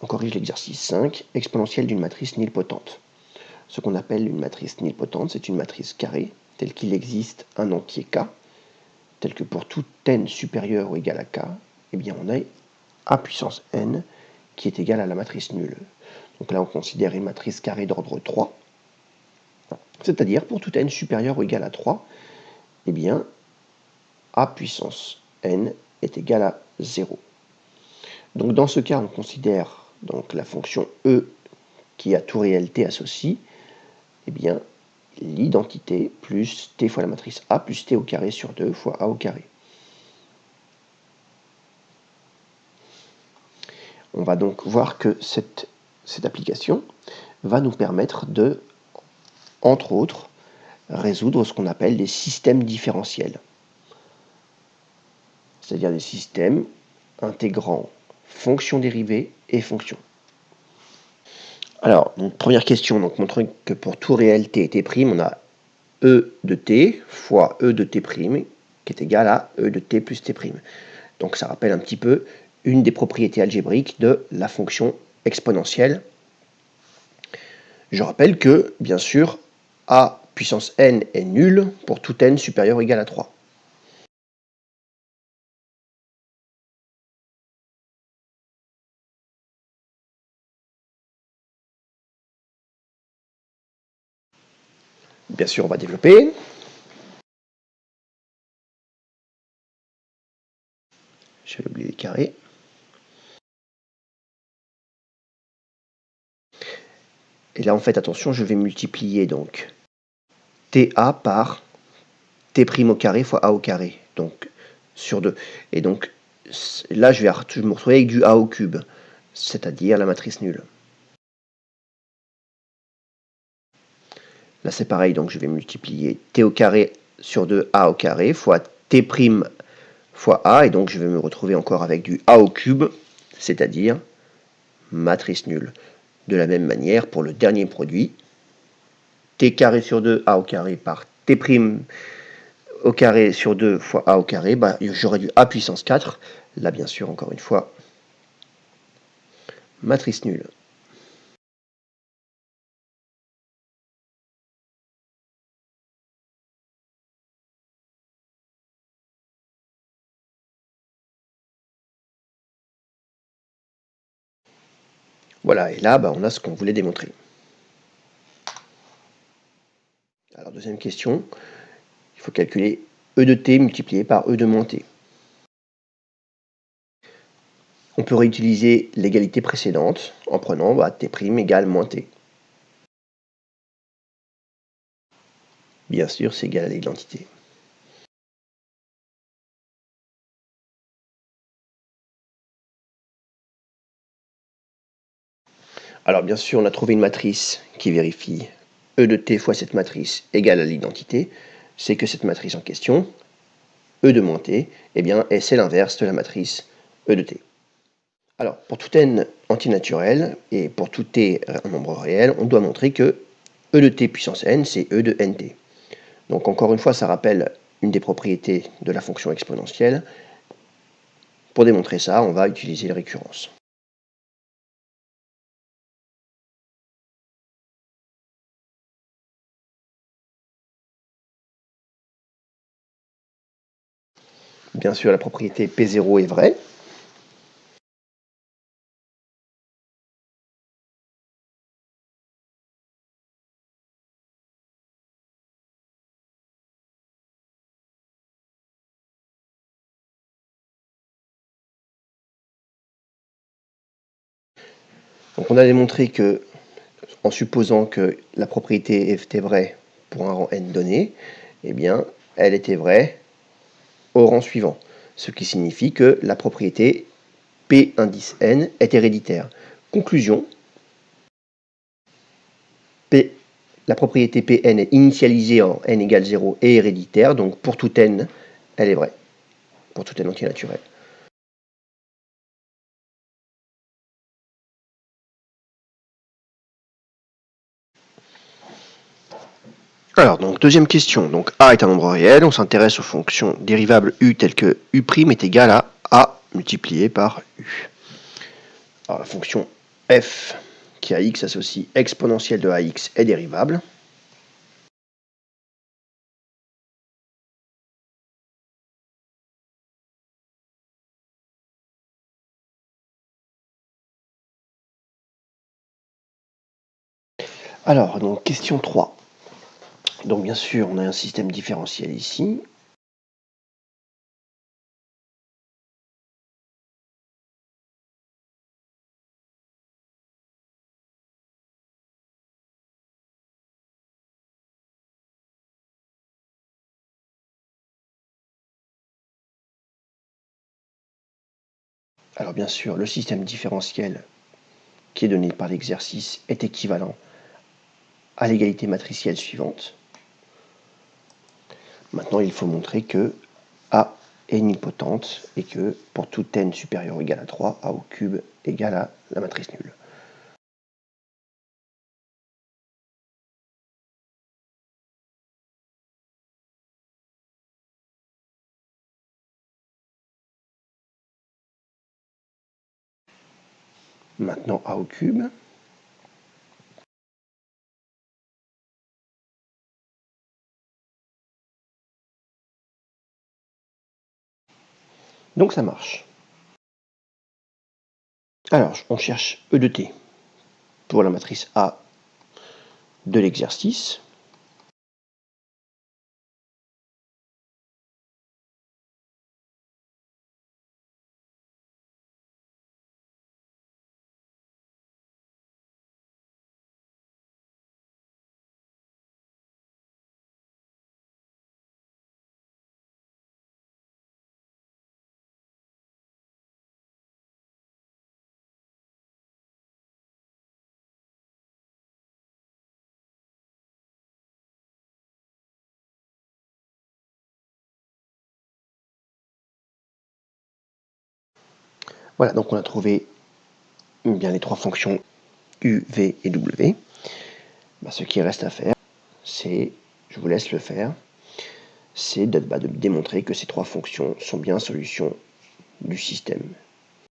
On corrige l'exercice 5, exponentielle d'une matrice nilpotente. Ce qu'on appelle une matrice nilpotente, c'est une matrice carrée, telle qu'il existe un entier K, tel que pour tout n supérieur ou égal à K, eh bien on a A puissance n qui est égal à la matrice nulle. Donc là on considère une matrice carrée d'ordre 3, c'est-à-dire pour tout n supérieur ou égal à 3, eh bien A puissance n est égal à 0. Donc dans ce cas, on considère donc la fonction e qui a tout réel t associe, eh bien l'identité plus t fois la matrice A plus t au carré sur 2 fois A au carré. On va donc voir que cette application va nous permettre de, entre autres, résoudre ce qu'on appelle des systèmes différentiels. C'est-à-dire des systèmes intégrant fonctions dérivées et fonctions. Alors, donc, première question, donc montrons que pour tout réel t et t', on a e de t fois e de t' qui est égal à e de t plus t'. Donc ça rappelle un petit peu une des propriétés algébriques de la fonction exponentielle. Je rappelle que, bien sûr, a puissance n est nul pour tout n supérieur ou égal à 3. Bien sûr, on va développer. J'avais oublié les carrés. Et là, en fait, attention, je vais multiplier donc ta par t' au carré fois a au carré, donc sur 2. Et donc là, je vais me retrouver avec du a au cube, c'est-à-dire la matrice nulle. Là, c'est pareil, donc je vais multiplier t au carré sur 2 a au carré fois t' fois a, et donc je vais me retrouver encore avec du a au cube, c'est-à-dire matrice nulle. De la même manière, pour le dernier produit, t carré sur 2 a au carré par t' au carré sur 2 fois a au carré, bah, j'aurai du a puissance 4. Là, bien sûr, encore une fois, matrice nulle. Voilà, et là, bah, on a ce qu'on voulait démontrer. Alors, deuxième question, il faut calculer e de t multiplié par e de moins t. On peut réutiliser l'égalité précédente en prenant t' égale moins t. Bien sûr, c'est égal à l'identité. Alors bien sûr, on a trouvé une matrice qui vérifie e de t fois cette matrice égale à l'identité. C'est que cette matrice en question, e de moins t, eh bien, c'est l'inverse de la matrice e de t. Alors, pour tout n antinaturel et pour tout t un nombre réel, on doit montrer que e de t puissance n, c'est e de nt. Donc encore une fois, ça rappelle une des propriétés de la fonction exponentielle. Pour démontrer ça, on va utiliser la récurrence. Bien sûr, la propriété P0 est vraie. Donc on a démontré que, en supposant que la propriété était vraie pour un rang n donné, eh bien, elle était vraie au rang suivant. Ce qui signifie que la propriété P indice n est héréditaire. Conclusion, la propriété Pn est initialisée en n égale 0 et héréditaire, donc pour tout n, elle est vraie, pour tout n antinaturel. Alors, donc, deuxième question. Donc, A est un nombre réel. On s'intéresse aux fonctions dérivables U telles que U' est égal à A multiplié par U. Alors, la fonction f qui est à x associe exponentielle de ax est dérivable. Alors, donc question 3. Donc bien sûr, on a un système différentiel ici. Alors bien sûr, le système différentiel qui est donné par l'exercice est équivalent à l'égalité matricielle suivante. Maintenant, il faut montrer que A est nilpotente et que pour tout n supérieur ou égal à 3, A au cube égale à la matrice nulle. Maintenant A au cube. Donc ça marche. Alors, on cherche E de t pour la matrice A de l'exercice. Voilà, donc on a trouvé bien les trois fonctions U, V et W. Ce qui reste à faire, c'est, je vous laisse le faire, c'est de démontrer que ces trois fonctions sont bien solutions du système